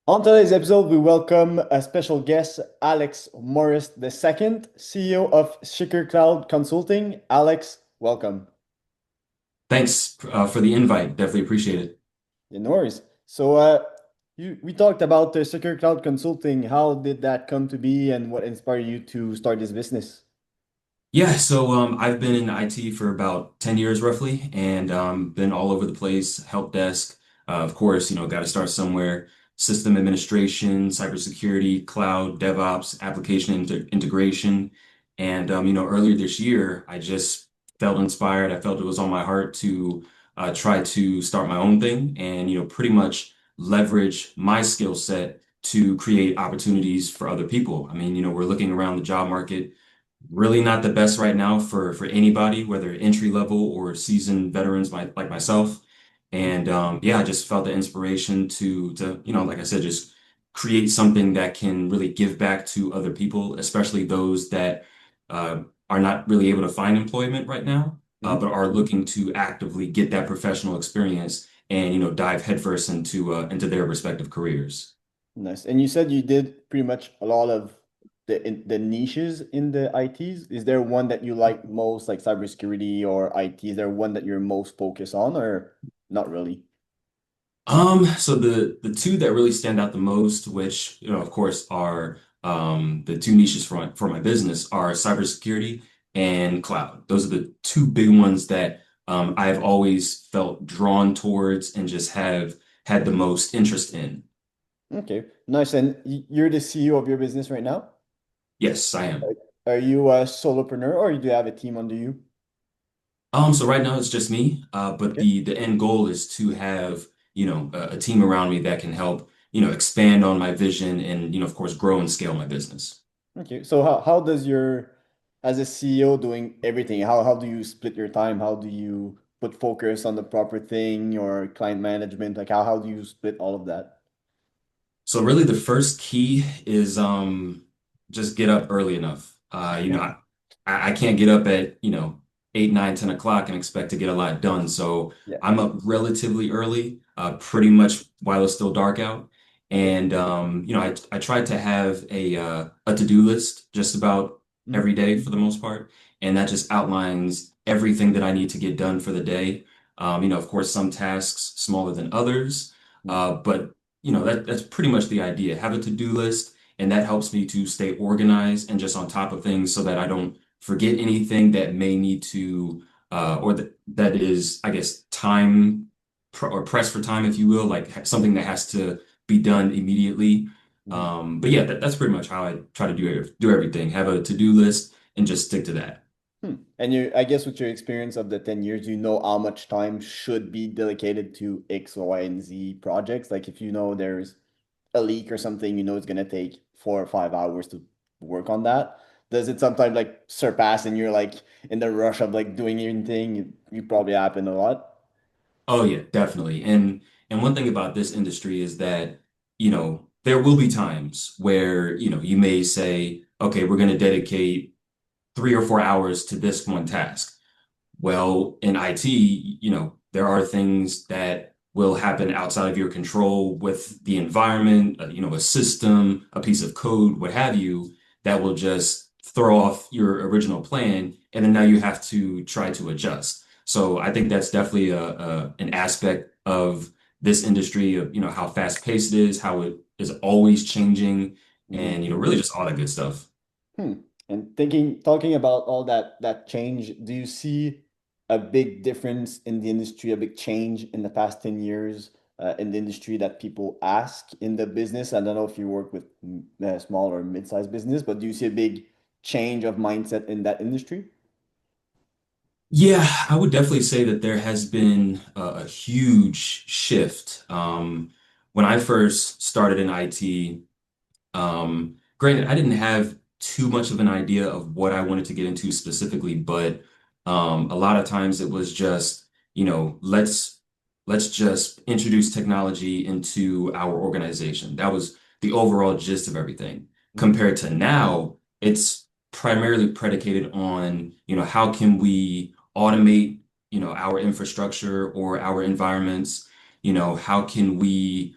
On today's episode, we welcome a special guest, Alex Morris II, CEO of SecurCloud Consulting. Alex, welcome. Thanks for the invite. Definitely appreciate it. Yeah, no worries. We talked about the SecurCloud Consulting. How did that come to be, and what inspired you to start this business? Yeah, I've been in IT for about 10 years roughly and been all over the place, help desk. Of course, got to start somewhere. System administration, cybersecurity, cloud, DevOps, application integration. And earlier this year, I just felt inspired. I felt it was on my heart to try to start my own thing and, pretty much leverage my skill set to create opportunities for other people. I mean, we're looking around the job market really not the best right now for anybody, whether entry level or seasoned veterans like myself. And yeah, I just felt the inspiration to like I said, just create something that can really give back to other people, especially those that are not really able to find employment right now, Mhm. but are looking to actively get that professional experience and dive headfirst into their respective careers. Nice. And you said you did pretty much a lot of the niches in the ITs. Is there one that you like most, like cybersecurity or IT? Is there one that you're most focused on, or not really? So the two that really stand out the most, which of course are the two niches for my business, are cybersecurity and cloud. Those are the two big ones that I've always felt drawn towards and just have had the most interest in. Okay, nice. And you're the CEO of your business right now? Yes, I am. Like, are you a solopreneur or do you have a team under you? So right now it's just me, but Okay. the end goal is to have a team around me that can help expand on my vision and of course grow and scale my business. Okay. So how does your as a CEO doing everything, how do you split your time? How do you put focus on the proper thing or client management? Like how do you split all of that? So really the first key is just get up early enough. I can't get up at, 8, 9, 10 o'clock and expect to get a lot done. So Yeah. I'm up relatively early, pretty much while it's still dark out. Okay. And I try to have a to-do list just about Mhm. every day for the most part. And that just outlines everything that I need to get done for the day. Of course, some tasks smaller than others. But that's pretty much the idea. Have a to-do list, and that helps me to stay organized and just on top of things so that I don't forget anything that may need to or that is, I guess, or press for time, if you will, like something that has to be done immediately. Mhm. But yeah, that's pretty much how I try to do everything. Have a to-do list and just stick to that. And I guess with your experience of the 10 years, you know how much time should be dedicated to X, Y, and Z projects. Like if you know there's a leak or something, you know it's gonna take 4 or 5 hours to work on that. Does it sometimes like surpass and you're like in the rush of like doing anything? You probably happen a lot. Oh yeah, definitely. And one thing about this industry is that, there will be times where, you may say, okay, we're going to dedicate 3 or 4 hours to this one task. Well, in IT, there are things that will happen outside of your control with the environment, a system, a piece of code, what have you, that will just throw off your original plan, and then now you have to try to adjust. So I think that's definitely an aspect of this industry of, how fast paced it is, how it is always changing, Mhm. and really just all that good stuff. Hmm. And talking about all that change, do you see a big difference in the industry, a big change in the past 10 years in the industry that people ask in the business? I don't know if you work with small or mid-sized business, but do you see a big change of mindset in that industry? Yeah, I would definitely say that there has been a huge shift. When I first started in IT, granted, I didn't have too much of an idea of what I wanted to get into specifically, but a lot of times it was just, let's just introduce technology into our organization. That was the overall gist of everything. Mhm. Compared to now, it's primarily predicated on, how can we automate, our infrastructure or our environments? How can we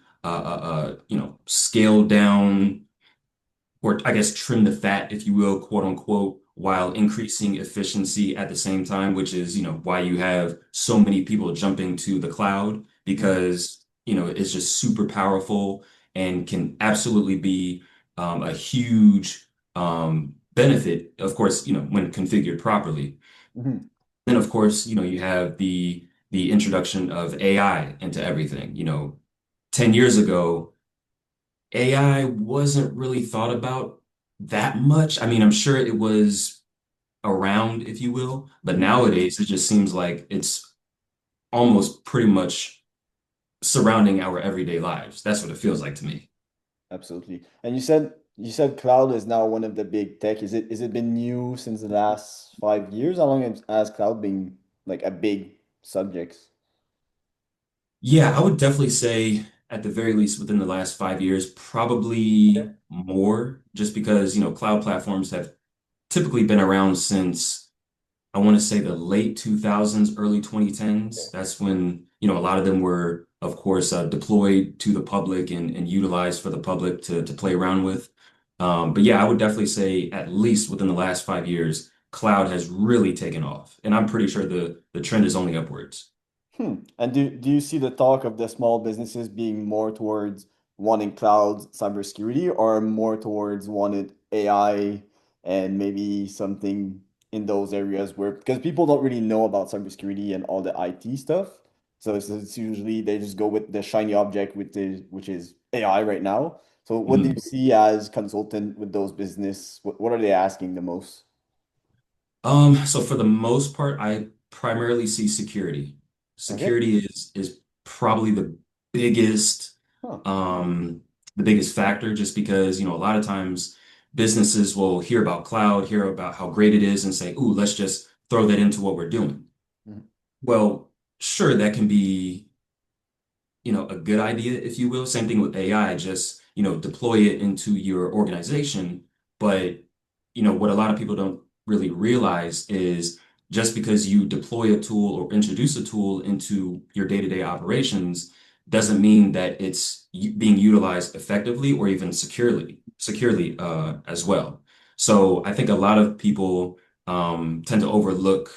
scale down or I guess trim the fat, if you will, quote unquote, while increasing efficiency at the same time, which is, why you have so many people jumping to the cloud Mhm. because, it's just super powerful and can absolutely be a huge benefit, of course, when configured properly. Mhm. Then, of course, you have the introduction of AI into everything. 10 years ago, AI wasn't really thought about that much. I mean, I'm sure it was around, if you will, but Mhm. nowadays it just seems like it's almost pretty much surrounding our everyday lives. That's what it feels like to me. Absolutely. And you said cloud is now one of the big tech. Is it been new since the last 5 years? How long has cloud been like a big subject? Yeah, I would definitely say at the very least within the last 5 years, Okay. probably more, just because, cloud platforms have typically been around since I want to say the late 2000s, early 2010s. That's when, a lot of them were, of course, deployed to the public and utilized for the public to play around with. But yeah, I would definitely say at least within the last 5 years, cloud has really taken off. And I'm pretty sure the trend is only upwards. And do you see the talk of the small businesses being more towards wanting cloud cybersecurity or more towards wanted AI and maybe something in those areas where because people don't really know about cybersecurity and all the IT stuff. So it's usually they just go with the shiny object with the which is AI right now. So what do you Mhm. see as consultant with those business? What are they asking the most? So for the most part, I primarily see security. Okay. Security is probably biggest Huh. um the biggest factor just because, a lot of times businesses will hear about cloud, hear about how great it is and say, "Ooh, let's just throw that into what we're doing." Mhm. Well, sure, that can be a good idea, if you will. Same thing with AI, just, deploy it into your organization. But, what a lot of people don't really realize is just because you deploy a tool or introduce a tool into your day-to-day operations doesn't mean that it's being utilized effectively or even securely as well. So I think a lot of people tend to overlook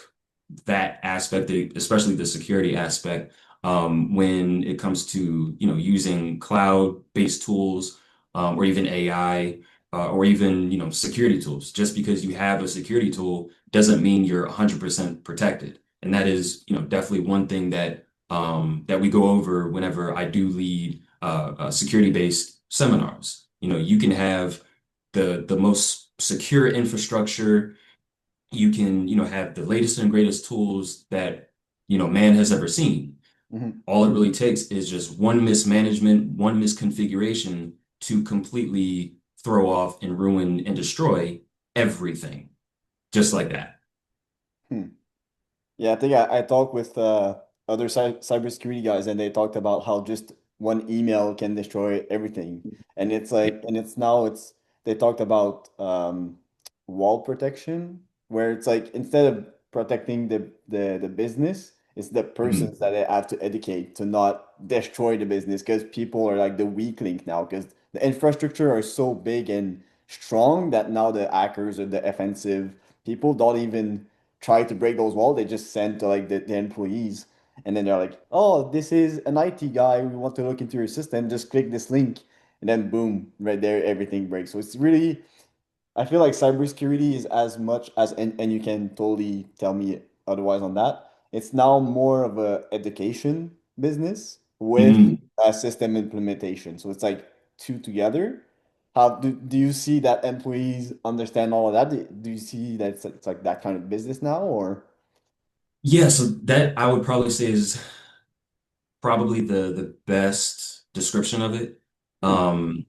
that aspect, especially the security aspect when it comes to using cloud-based tools or even AI or even security tools. Just because you have a security tool doesn't mean you're 100% protected. And that is definitely one thing that we go over whenever I do lead security-based seminars. You can have the most secure infrastructure. You can have the latest and greatest tools that man has ever seen. Mhm. All it really takes is just one mismanagement, one misconfiguration to completely throw off and ruin and destroy everything, just like that. Hmm. Yeah, I think I talked with other cybersecurity guys, and they talked about how just one email can destroy everything. And it's like, and it's now it's they talked about wall protection, where it's like instead of protecting the business, it's the Mhm. persons that they have to educate to not destroy the business because people are like the weak link now because the infrastructure are so big and strong that now the hackers or the offensive people don't even try to break those walls. They just send to like the employees. And then they're like, oh, this is an IT guy. We want to look into your system. Just click this link. And then boom, right there, everything breaks. So it's really, I feel like cybersecurity is as much as, and you can totally tell me otherwise on that. It's now more of a education business with Mhm. a system implementation. So it's like two together. How do you see that employees understand all of that? Do you see that it's like that kind of business now or? Yeah, so that I would probably say is probably the best description of it. Hmm. Um,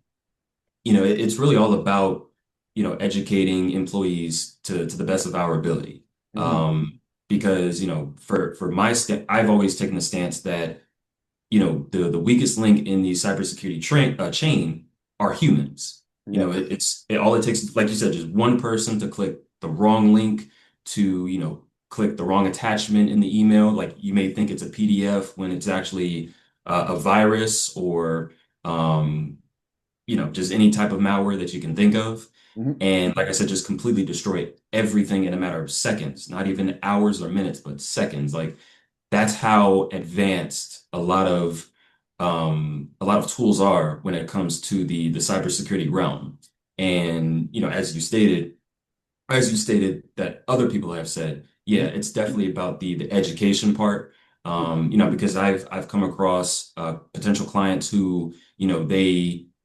it's really all about, educating employees to the best of our ability. Hmm. Because, for my I've always taken the stance that, the weakest link in the cybersecurity chain are humans. Yes. All it takes, like you said, just one person to click the wrong link to, click the wrong attachment in the email. Like you may think it's a PDF when it's actually a virus or um, just any type of malware that you can think of. Hmm. And like I said, just completely destroy everything in a matter of seconds, not even hours or minutes, but seconds. Like that's how advanced a lot of tools are when it comes to the cybersecurity realm. And as you stated that other people have said, yeah, Hmm. it's definitely about the education part. Because I've come across potential clients who,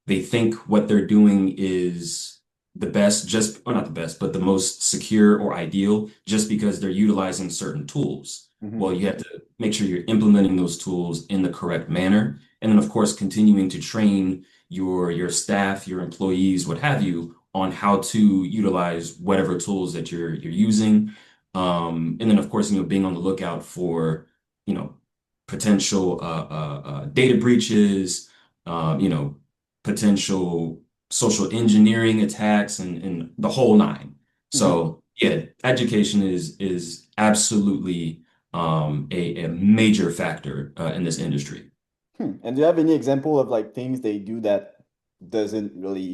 they think what they're doing is the best, just or not the best, but the most secure or ideal, just because they're utilizing certain tools. Well, Hmm. you have to make sure you're implementing those tools in the correct manner, and then of course continuing to train your staff, your employees, what have you, on how to utilize whatever tools that you're using. And then of course, being on the lookout for, you know, potential data breaches, um, potential social engineering attacks and the whole nine. Hmm. So yeah, education is absolutely a major factor in this industry. And do you have any example of like things they do that doesn't really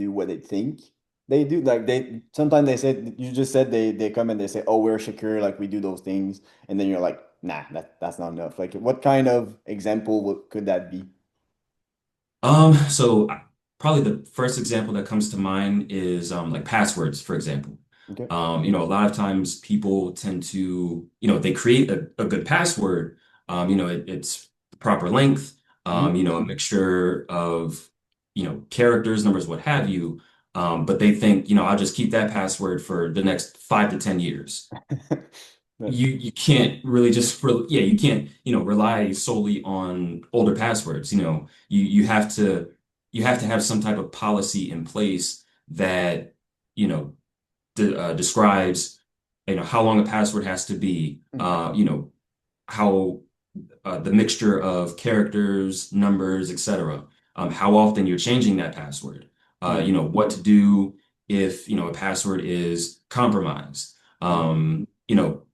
do what they think they do? Like they sometimes they say you just said they come and they say, "Oh, we're secure, like we do those things," and then you're like, "Nah, that's not enough." Like, what kind of example could that be? Probably the first example that comes to mind is like passwords, for example. Okay. A lot of times people tend to, they create a good password. It's the proper length, Hmm. a mixture of, characters, numbers, what have you. But they think, I'll just keep that password for the next 5 to 10 years. You can't really yeah, you can't rely solely on older passwords. You have to have some type of policy in place that you know describes how long a password has to be, how the mixture of characters, numbers, etc. How often you're changing that password. Hmm. What to do if a password is compromised. Hmm.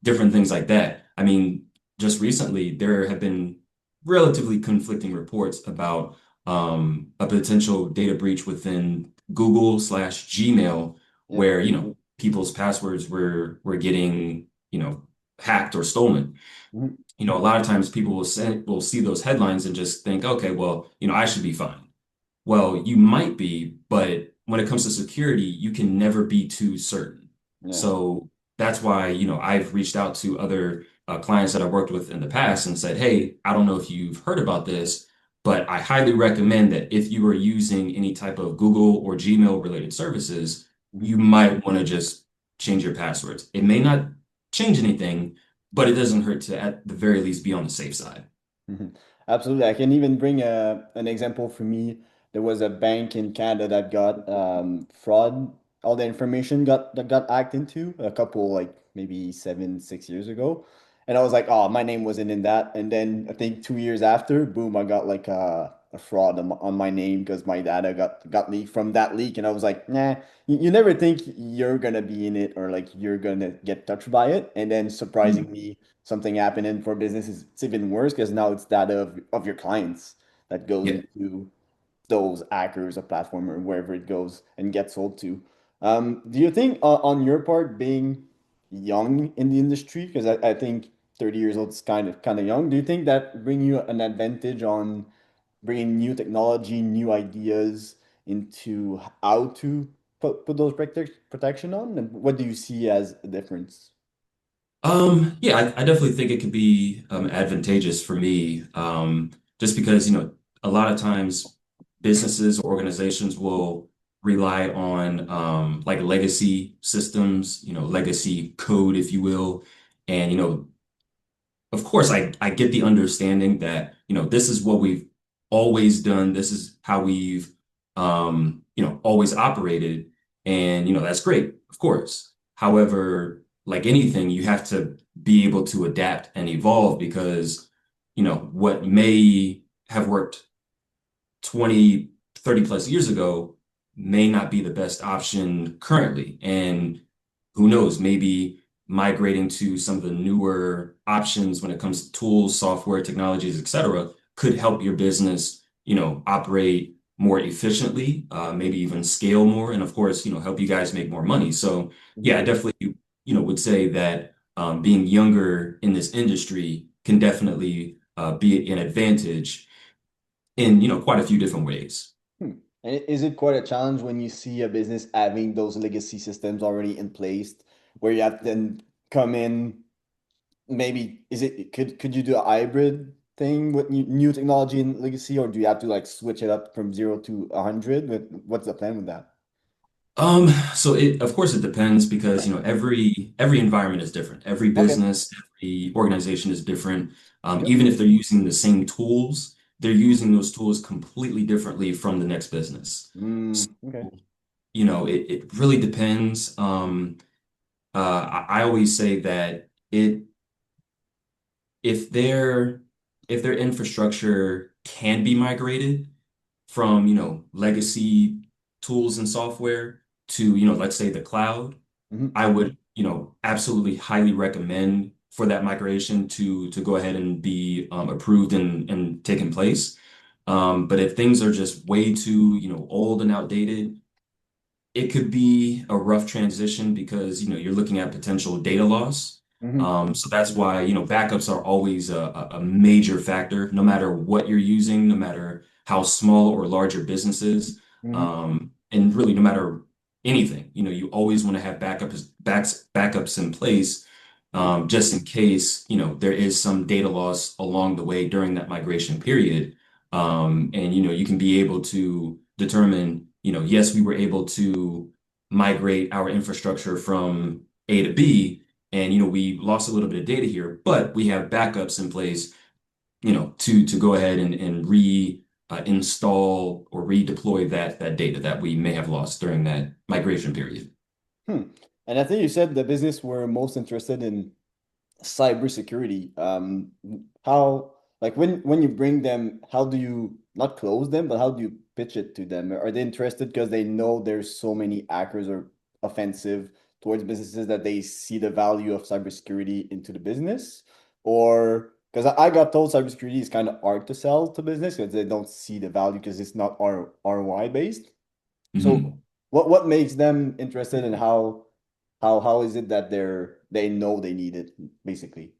Different things like that. I mean, just recently there have been relatively conflicting reports about a potential data breach within Google/Gmail, Yeah. where people's passwords were getting hacked or stolen. Hmm. A lot of times people will see those headlines and just think, okay, well, I should be fine. Well, you might be, but when it comes to security, you can never be too certain. Yeah. So that's why, I've reached out to other clients that I've worked with in the past and said, hey, I don't know if you've heard about this, but I highly recommend that if you are using any type of Google or Gmail related services, you Hmm. might want to just change your passwords. It may not change anything, but it doesn't hurt to, at the very least, be on the safe side. Mhm. Absolutely. I can even bring an example for me. There was a bank in Canada that got fraud. All the information got hacked into a couple, like maybe 6 years ago. And I was like, oh, my name wasn't in that. And then I think 2 years after, boom, I got like a fraud on my name because my data got leaked from that leak. And I was like, nah, you never think you're gonna be in it or like you're gonna get touched by it. And then Mm. surprisingly, something happening for businesses, it's even worse because now it's data of your clients that goes Yeah. into those hackers, a platform, or wherever it goes and gets sold to. Do you think on your part, being young in the industry, because I think 30 years old is kind of young, do you think that bring you an advantage on bringing new technology, new ideas into how to put those protection on? And what do you see as a difference? Yeah, I definitely think it could be advantageous for me, just because, a lot of times businesses or organizations will rely on like legacy systems, legacy code, if you will. And, of course, I get the understanding that, this is what we've always done. This is how we've, always operated. And, that's great, of course. However, like anything, you have to be able to adapt and evolve because, what may have worked 20, 30 plus years ago may not be the best option currently. And who knows, maybe migrating to some of the newer options when it comes to tools, software, technologies, et cetera, could help your business, operate more efficiently, maybe even scale more, and of course, help you guys make more money. So yeah, I Mhm. definitely, would say that being younger in this industry can definitely be an advantage in, quite a few different ways. Hmm. And is it quite a challenge when you see a business having those legacy systems already in place, where you have to then come in? Maybe is it could you do a hybrid thing with new technology and legacy, or do you have to like switch it up from 0 to 100? What's the plan with that? So of course it depends because every environment is different. Every Okay. business, every organization is different. Yep. Even if they're using the same tools, they're using those tools completely differently from the next business. So, Okay. it really depends. I always say that if their if their infrastructure can be migrated from, legacy tools and software to, let's say the cloud, Hmm. I would, absolutely highly recommend for that migration to go ahead and be approved and taken place. But if things are just way too, old and outdated, it could be a rough transition because you're looking at potential data loss. Hmm. So that's why backups are always a major factor, no matter what you're using, no matter how small or large your business is, Hmm. and really no matter anything. You always want to have backups in place, Hmm. just in case there is some data loss along the way during that migration period. And you can be able to determine, yes, we were able to migrate our infrastructure from A to B, and we lost a little bit of data here, but we have backups in place, to go ahead and install or redeploy that data that we may have lost during that migration period. Hmm. And I think you said the business were most interested in cybersecurity. How, like when you bring them, how do you not close them, but how do you pitch it to them? Are they interested because they know there's so many hackers or offensive towards businesses that they see the value of cybersecurity into the business? Or because I got told cybersecurity is kind of hard to sell to business because they don't see the value because it's not ROI based. So Mhm. what makes them interested, and how is it that they know they need it, basically?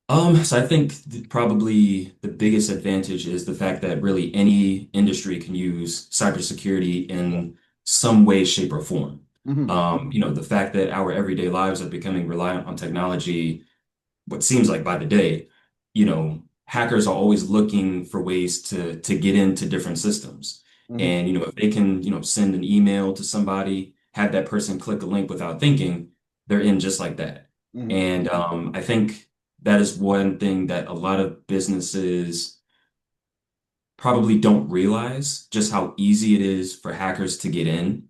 So I think probably the biggest advantage is the fact that really any industry can use cybersecurity Yeah. in some way, shape, or form. Hmm. The fact that our everyday lives are becoming reliant on technology, what seems like by the day, hackers are always looking for ways to get into different systems. Hmm. And if they can, send an email to somebody, have that person click a link without thinking, they're in just like that. Hmm. And I think that is one thing that a lot of businesses probably don't realize just how easy it is for hackers to get in.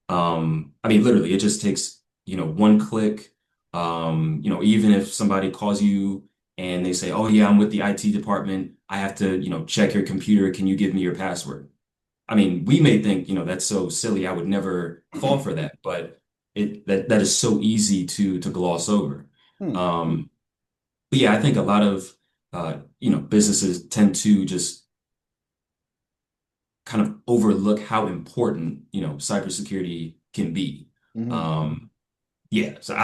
I mean, literally, it just takes, one click. Even if somebody calls you and they say, "Oh yeah, I'm with the IT department. I have to, check your computer. Can you give me your password?" I mean, we may think, that's so silly. I would never fall for that, but that is so easy to gloss over. Hmm. Um, but yeah, I think a lot of businesses tend to just kind of overlook how important, cybersecurity can be. Hmm. Um, yeah, so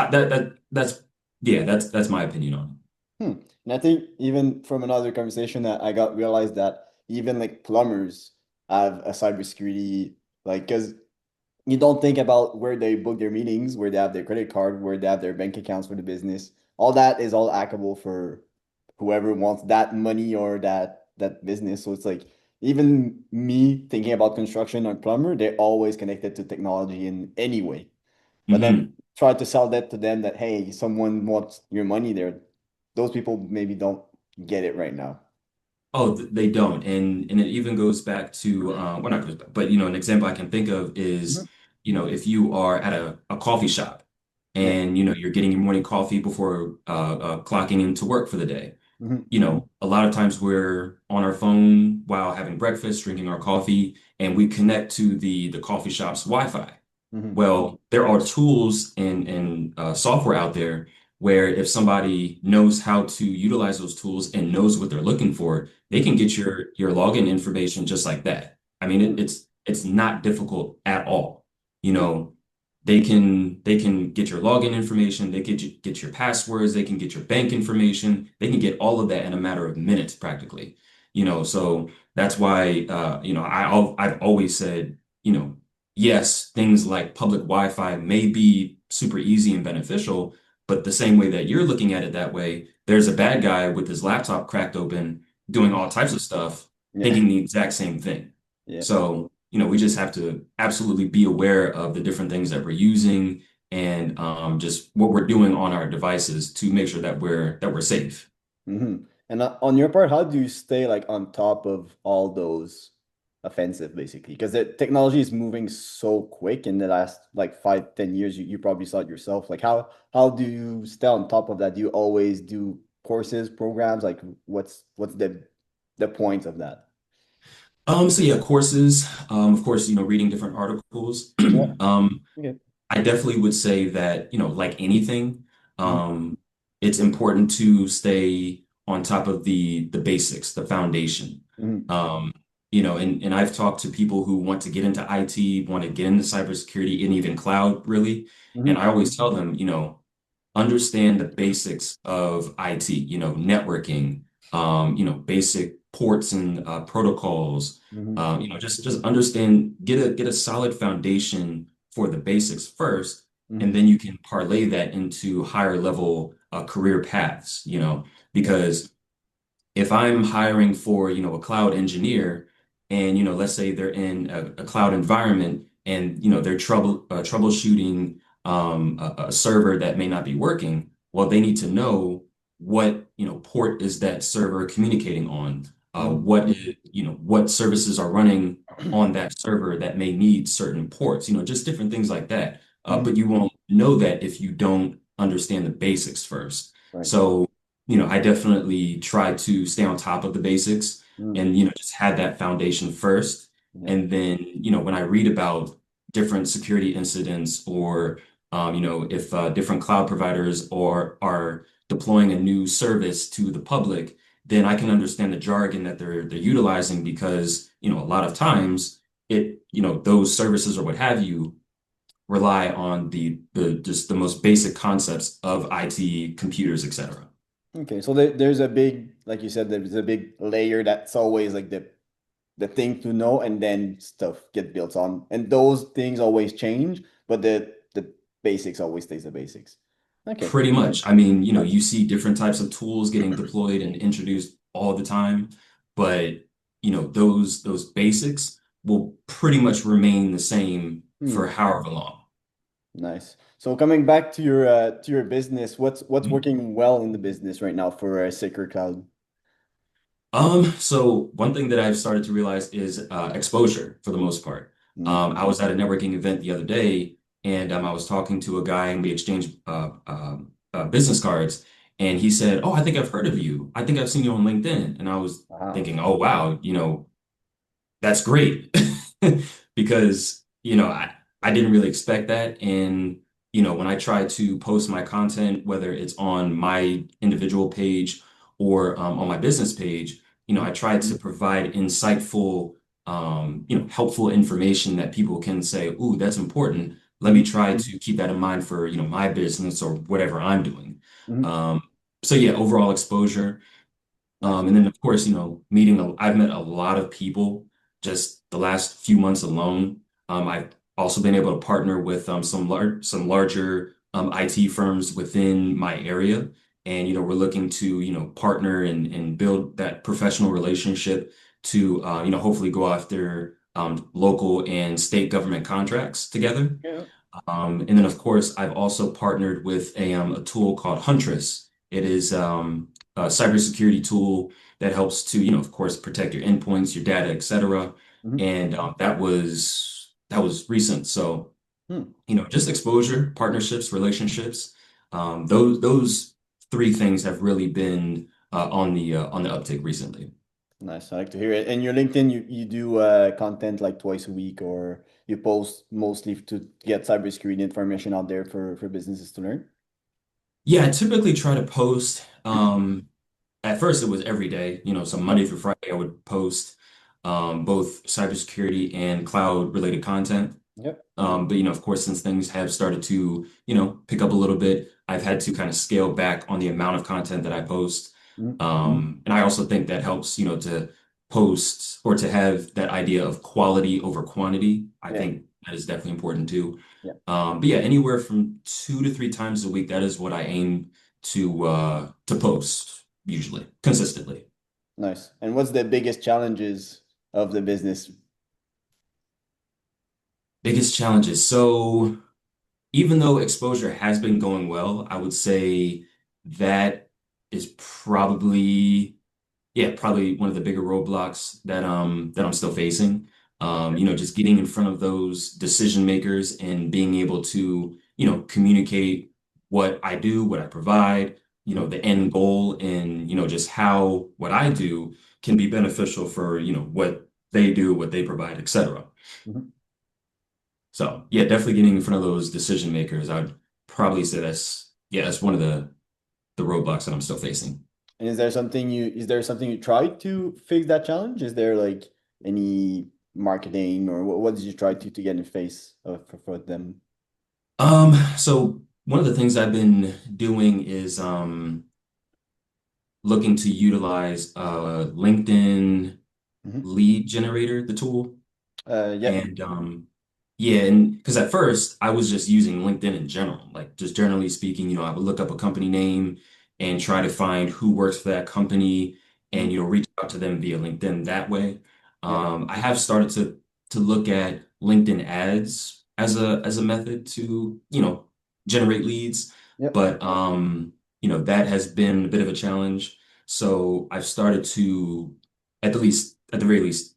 that's yeah, that's my opinion on Hmm. And I think even from another conversation that I got realized that even like plumbers have a cybersecurity, like, because you don't think about where they book their meetings, where they have their credit card, where they have their bank accounts for the business. All that is all hackable for whoever wants that money or that business. So it's like even me thinking about construction or plumber, they're always connected to technology in any way. it. But then Hmm. try to sell that to them that hey, someone wants your money there. Those people maybe don't get it right now. Oh, they don't, and it even goes back to well, not goes back, but an example I can think of is Mhm. if you are at a coffee shop Yeah. and you're getting your morning coffee before clocking into work for the day. Hmm. A lot of times we're on our phone while having breakfast, drinking our coffee, and we connect to the coffee shop's Wi-Fi. Hmm. Well, there are tools and software out there where if somebody knows how to utilize those tools and knows what they're looking for, they Mm-hmm. can get your login information just like that. I mean, Mm-hmm. it's not difficult at all. You know, they can get your login information, they get your passwords, they can get your bank information, they can get all of that in a matter of minutes practically. So that's why I've always said, yes, things like public Wi-Fi may be super easy and beneficial, but the same way that you're looking at it that way, there's a bad guy with his laptop cracked open doing Mm-hmm. all types of stuff, Yeah. thinking the exact same thing. Yeah. So, we just have to absolutely be aware of the different things that we're using and just what we're doing on our devices to make sure that we're safe. And on your part, how do you stay like on top of all those offensive basically? Because the technology is moving so quick in the last like 5, 10 years. You probably saw it yourself. Like how do you stay on top of that? Do you always do courses, programs? Like what's the point of that? So yeah, courses, of course, reading different articles. Yeah. Um, Okay. I definitely would say that, like anything, Mm-hmm. it's important to stay on top of the basics, the foundation. Mm-hmm. Um, and I've talked to people who want to get into IT, want to get into cybersecurity and even cloud, really. And Mm-hmm. I always tell them, understand the basics of IT, networking, basic ports and protocols, Mm-hmm. just understand, get a solid foundation for the basics first, and Mm-hmm. then you can parlay that into higher level career paths, Yeah. because if I'm hiring for, a cloud engineer and, let's say they're in a cloud environment and, they're troubleshooting a server that may not be working, well, they need to know what, port is that server communicating on, Mm-hmm. what services are running on that server that may need certain ports, just different things like that. But Mm-hmm. you won't know that if you don't understand the basics first. Right. So I definitely try to stay on top of the basics Mm-hmm. and, just have that foundation first. Yeah. And then, when I read about different security incidents or, if different cloud providers are deploying a new service to the public, then I can understand the jargon that they're utilizing because, a lot of times those services or what have you rely on the just the most basic concepts of IT, computers, etc. Okay, so there's a big, like you said, there's a big layer that's always like the thing to know, and then stuff get built on, and those things always change, but the basics always stays the basics. Okay. Pretty much. I mean, you see different types of tools getting deployed and introduced all the time, but those basics will pretty much remain the same for Hmm, however long. nice. So coming back to your business, what's working well in the business right now for Secure Cloud? So one thing that I've started to realize is exposure for the most part. Mm. I was at a networking event the other day, and I was talking to a guy, and we exchanged business cards, and he said, "Oh, I think I've heard of you. I think I've seen you on LinkedIn." And I was Wow. thinking, "Oh, wow, that's great," because I didn't really expect that, and when I try to post my content, whether it's on my individual page or on my business page, I try to provide insightful, helpful information that people can say, "Ooh, that's important. Let me Mhm. try to keep that in mind for my business or whatever I'm doing." Mhm. Um, so yeah, overall exposure. Nice. And then of course, I've met a lot of people just the last few months alone. I've also been able to partner with some larger IT firms within my area. And we're looking to, partner and build that professional relationship to hopefully go after local and state government contracts together. Yeah. And then, of course, I've also partnered with a tool called Huntress. It is a cybersecurity tool that helps to, of course, protect your endpoints, your data, etc. Mhm. And that was recent. So, Hmm. just exposure, partnerships, relationships. Those three things have really been on the uptick recently. Nice. I like to hear it. And your LinkedIn, you do content like twice a week, or you post mostly to get cybersecurity information out there for businesses to learn? Yeah, I typically try to post. At first, it was every day, so Monday through Friday, I would post both cybersecurity and cloud related content. Yep. But of course, since things have started to, pick up a little bit, I've had to kind of scale back on the amount of content that I post. Mhm. And I also think that helps, to post or to have that idea of quality over quantity. I Yeah. think that is definitely important too. Yeah. But yeah, anywhere from 2 to 3 times a week, that is what I aim to post usually, consistently. Nice. And what's the biggest challenges of the business? Biggest challenges. So even though exposure has been going well, I would say that is probably, yeah, probably one of the bigger roadblocks that I'm still facing. Just getting in front of those decision makers and being able to, communicate what I do, what I provide, Mhm. the end goal and, just how what I do can be beneficial for, what they do, what they provide, etc. Mhm. So yeah, definitely getting in front of those decision makers. I'd probably say that's one of the roadblocks that I'm still facing. And is there something you tried to fix that challenge? Is there like any marketing or what did you try to get in face of for them? So one of the things I've been doing is looking to utilize LinkedIn Hmm. lead generator, the tool. Yeah. And yeah, and because at first I was just using LinkedIn in general, like just generally speaking, I would look up a company name and try to find who works for that company and Mhm. reach out to them via LinkedIn that way. Yeah. I have started to look at LinkedIn ads as a method to, generate leads, Yep. but that has been a bit of a challenge. So I've started to at the very least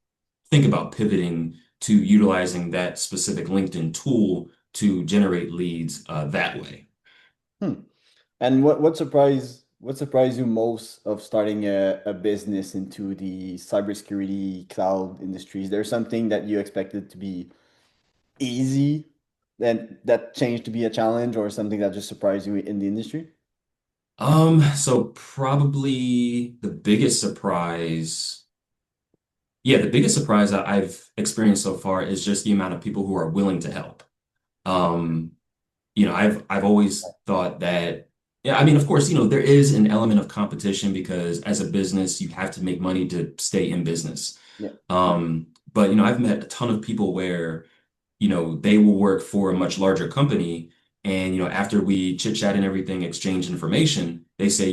think about pivoting to utilizing that specific LinkedIn tool to generate leads that way. Hmm. And what surprised you most of starting a business into the cybersecurity cloud industry? Is there something that you expected to be easy that changed to be a challenge or something that just surprised you in the industry? So probably the biggest surprise, yeah, the biggest surprise that I've experienced so far is just the amount of people who are willing to help. Um, I've always thought that, yeah, I mean, of course, there is an element of competition because as a business, you have to make money to stay in business. Yeah. But I've met a ton of people where they will work for a much larger company. And, after we chit chat and everything, exchange information, they say,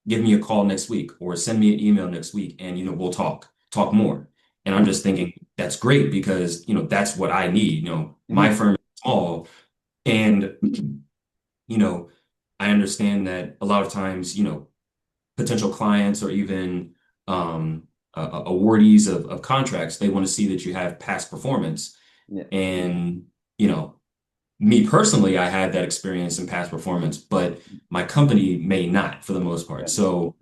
give me a call next week or send me an email next week and, we'll talk more. And I'm Mhm. just thinking that's great because, that's what I need. My Mhm. firm is small and, you know, I understand that a lot of times, potential clients or even awardees of contracts, they want to see that you have past performance. Yeah. And, you know, me personally, I had that experience in past performance, but my company may not for the most part. Yeah. So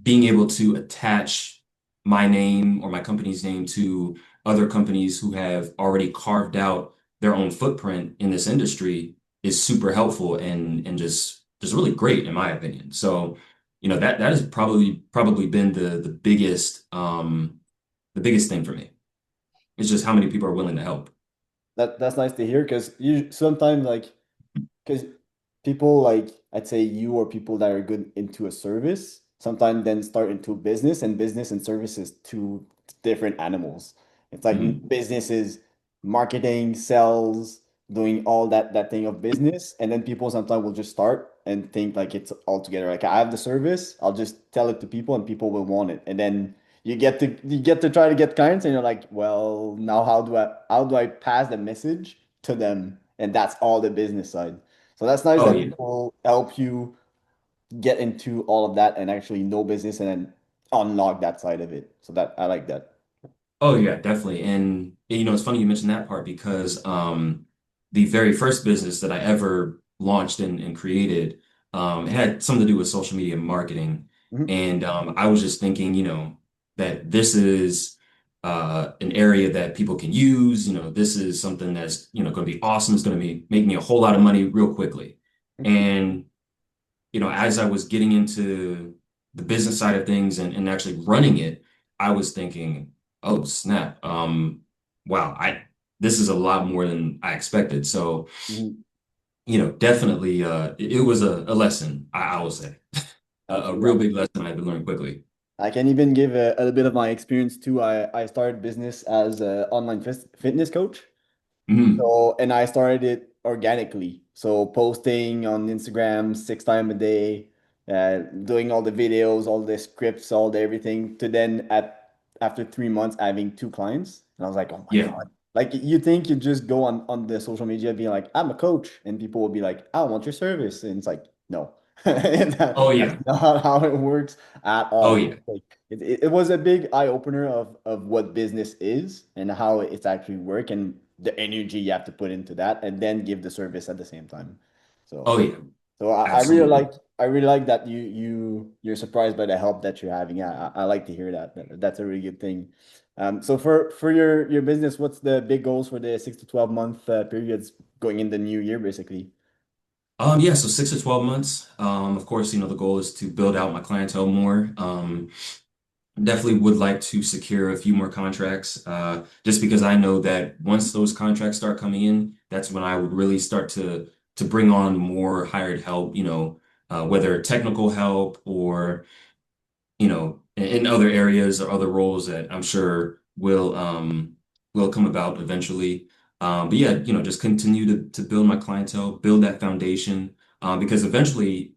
being able to attach my name or my company's name to other companies who have already carved out their own footprint in this industry is super helpful and just really great in my opinion. So, that has probably been the biggest thing for me. It's just how many people are willing to help. That's nice to hear because you sometimes like because people like I'd say you or people that are good into a service sometimes then start into business and business and service is two different animals. It's like Mhm. business is marketing, sales, doing all that thing of business, and then people sometimes will just start and think like it's all together. Like I have the service, I'll just tell it to people and people will want it. And then you get to try to get clients and you're like, well, now how do I pass the message to them? And that's all the business side. So that's nice Oh that yeah. people help you get into all of that and actually know business and then unlock that side of it. So that I like that. Oh yeah, definitely. And it's funny you mentioned that part because the very first business that I ever launched and created it had something to do with social media marketing. Mhm. And I was just thinking, that this is an area that people can use, this is something that's, going to be awesome. It's going to make me a whole lot of money real quickly. Mhm. And as I was getting into the business side of things and actually running it, I was thinking, oh snap, wow, I this is a lot more than I expected. So, Mhm. definitely, it was a lesson, I will say, a Absolutely. real big lesson I had to learn quickly. I can even give a little bit of my experience too. I started business as an online fitness coach. Mhm. So, and I started it organically. So, posting on Instagram 6 times a day, doing all the videos, all the scripts, all the everything to then after 3 months having two clients. And I was like, oh my Yeah. God. Like you think you just go on the social media being like, I'm a coach, and people will be like, I want your service. And it's like, no. Oh That's yeah. not how it works at Oh all. yeah. Like it was a big eye opener of what business is and how it's actually work and the energy you have to put into that and then give the service at the same time. So Oh yeah. so I really Absolutely. like that you're surprised by the help that you're having. I like to hear that. That's a really good thing. So for your business, what's the big goals for the 6 to 12 month periods going in the new year, basically? Yeah, so 6 to 12 months. Of course, the goal is to build out my clientele more. Definitely would like to secure a few more contracts, just because I know that once those contracts start coming in, that's when I would really start to bring on more hired help, whether technical help or in other areas or other roles that I'm sure will come about eventually. But yeah, just continue to build my clientele, build that foundation, because eventually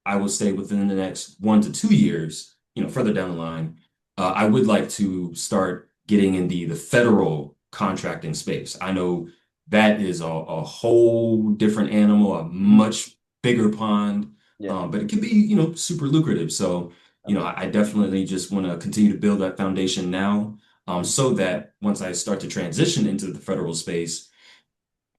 I will say within the next 1 to 2 years, further down the line, I would like to start getting in the federal contracting space. I know that is a whole different animal, a Mhm. much bigger pond, Yeah, but it can be, super lucrative. So, I definitely just want to continue to build that foundation now, so that once I start to transition into the federal space,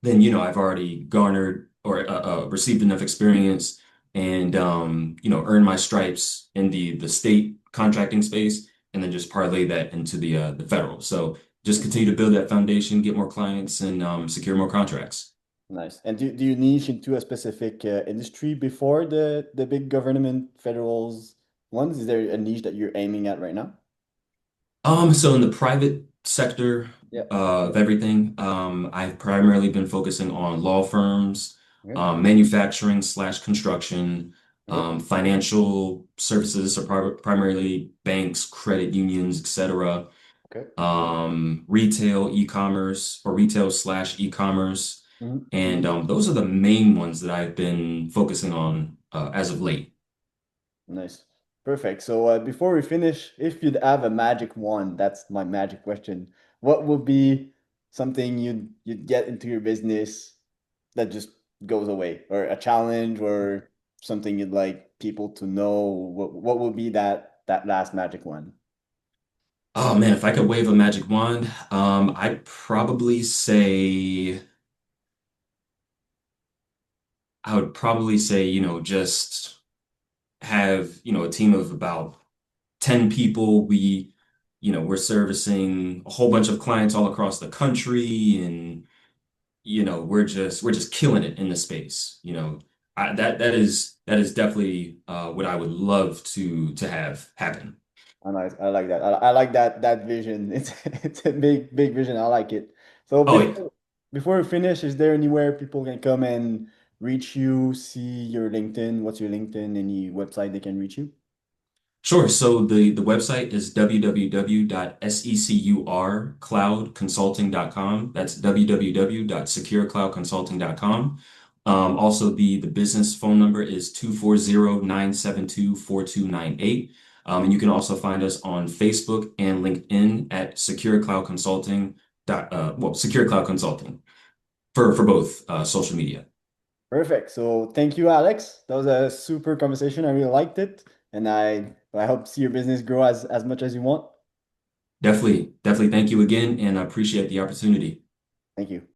then I've already garnered or received enough experience and earned my stripes in the state contracting space, and then just parlay that into the federal. So just mhm. continue to build that foundation, get more clients, and secure more contracts. Nice. And do you niche into a specific industry before the big government federals ones? Is there a niche that you're aiming at right now? So in the private sector Yeah. of everything, I've primarily been focusing on law firms, Okay. manufacturing slash construction, Okay. financial services, so primarily banks, credit unions, etc. Okay. Retail, e-commerce, or retail slash e-commerce, Mhm. and those are the main ones that I've been focusing on as of late. Nice. Perfect. So before we finish, if you'd have a magic wand, that's my magic question. What would be something you'd get into your business that just goes away, or a challenge, or something you'd like people to know? What would be that last magic one? Oh man, if I could wave a magic wand, I would probably say, just have, a team of about 10 people. We're servicing a whole bunch of clients all across the country, and we're just killing it in the space. That is definitely what I would love to have happen. I like that. I like that vision. It's a big vision. I like it. So Oh yeah. before we finish, is there anywhere people can come and reach you, see your LinkedIn? What's your LinkedIn? Any website they can reach you? Sure. So the website is www.securcloudconsulting.com. That's www.securcloudconsulting.com. Also, the business phone number is 240-972-4298. And you can also find us on Facebook and LinkedIn at Secure Cloud Consulting Secure Cloud Consulting for both social media. Perfect. So thank you, Alex. That was a super conversation. I really liked it, and I hope to see your business grow as much as you want. Definitely, definitely thank you again, and I appreciate the opportunity. Thank you.